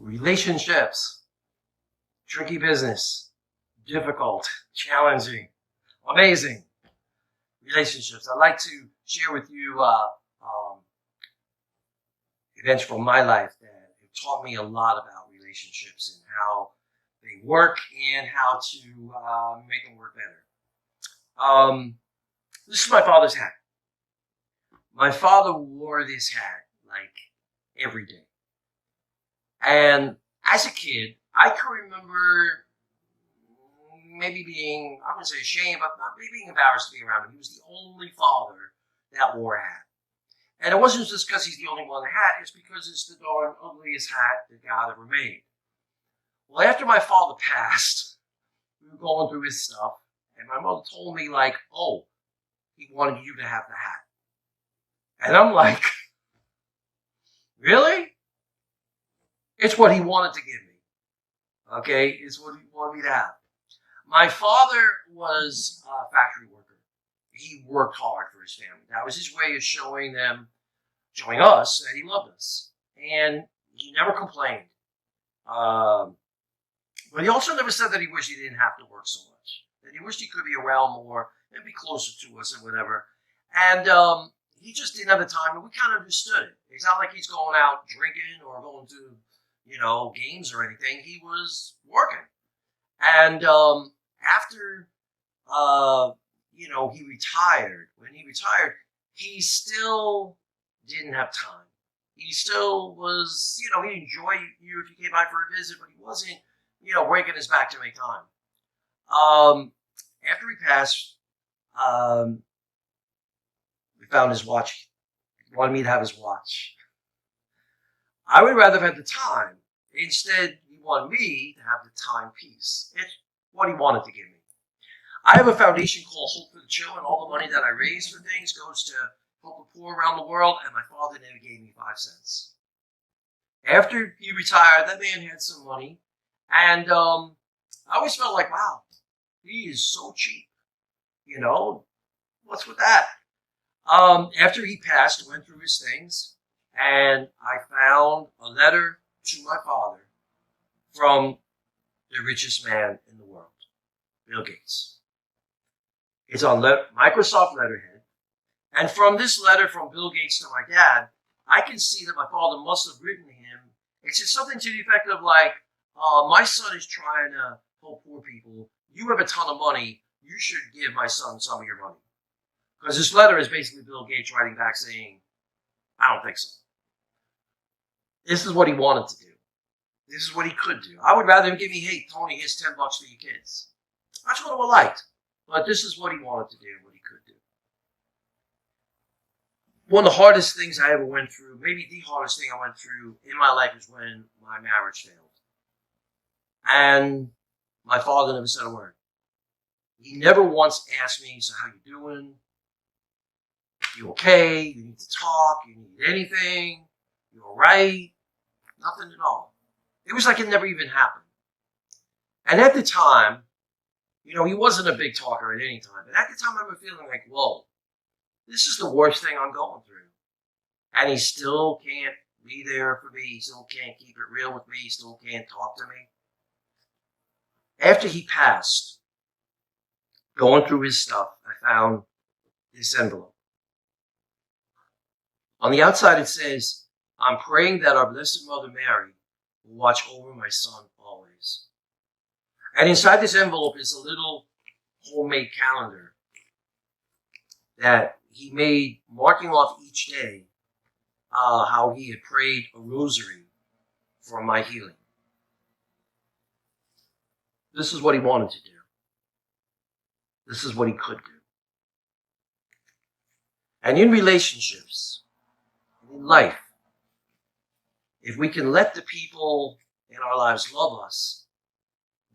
Relationships, tricky business, difficult, challenging, amazing relationships. I'd like to share with you events from my life that have taught me a lot about relationships and how they work and how to make them work better. This is my father's hat. My father wore this hat like every day. And as a kid, I can remember maybe being, I wouldn't say ashamed, but maybe being embarrassed to be around him. He was the only father that wore a hat. And it wasn't just because he's the only one with a hat, it's because it's the darn ugliest hat that God ever made. Well, after my father passed, we were going through his stuff, and my mother told me, like, oh, he wanted you to have the hat. And I'm like, really? It's what he wanted to give me. Okay? It's what he wanted me to have. My father was a factory worker. He worked hard for his family. That was his way of showing us that he loved us. And he never complained. But he also never said that he wished he didn't have to work so much. That he wished he could be around more and be closer to us and whatever. And he just didn't have the time, and we kind of understood it. It's not like he's going out drinking or going to, games or anything. He was working. And after, he retired, when he retired, he still didn't have time. He still was, he'd enjoy you if you came by for a visit, but he wasn't, breaking his back to make time. After he passed, we found his watch. He wanted me to have his watch. I would rather have had the time. Instead, he wanted me to have the timepiece. It's what he wanted to give me. I have a foundation called Hope for the Children. All the money that I raise for things goes to help the poor around the world, and my father never gave me 5 cents. After he retired, that man had some money, and I always felt like, wow, he is so cheap. What's with that? After he passed, I went through his things, and I found a letter to my father from the richest man in the world, Bill Gates. It's on Microsoft letterhead. And from this letter from Bill Gates to my dad, I can see that my father must have written to him. It says something to the effect of like, my son is trying to help poor people. You have a ton of money. You should give my son some of your money. Because this letter is basically Bill Gates writing back saying, I don't think so. This is what he wanted to do. This is what he could do. I would rather him give me, hey, Tony, here's $10 for your kids. That's what I would have liked. But this is what he wanted to do, what he could do. One of the hardest things I ever went through, maybe the hardest thing I went through in my life is when my marriage failed. And my father never said a word. He never once asked me, so how you doing? You okay? You need to talk? You need anything? You all right? Nothing at all. It was like it never even happened. And at the time, he wasn't a big talker at any time. But at the time, I remember feeling like, whoa, this is the worst thing I'm going through. And he still can't be there for me. He still can't keep it real with me. He still can't talk to me. After he passed, going through his stuff, I found this envelope. On the outside, it says, I'm praying that our Blessed Mother Mary will watch over my son always. And inside this envelope is a little homemade calendar that he made, marking off each day how he had prayed a rosary for my healing. This is what he wanted to do. This is what he could do. And in relationships, in life, if we can let the people in our lives love us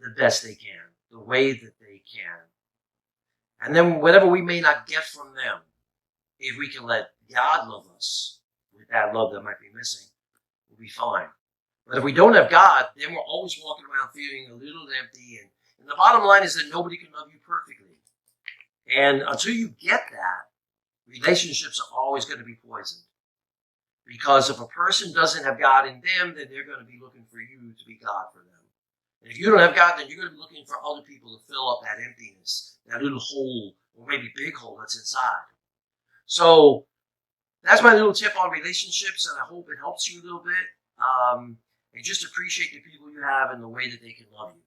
the best they can, the way that they can, and then whatever we may not get from them, if we can let God love us with that love that might be missing, we'll be fine. But if we don't have God, then we're always walking around feeling a little empty. And the bottom line is that nobody can love you perfectly. And until you get that, relationships are always going to be poisoned. Because if a person doesn't have God in them, then they're going to be looking for you to be God for them. And if you don't have God, then you're going to be looking for other people to fill up that emptiness, that little hole, or maybe big hole that's inside. So that's my little tip on relationships, and I hope it helps you a little bit. And just appreciate the people you have and the way that they can love you.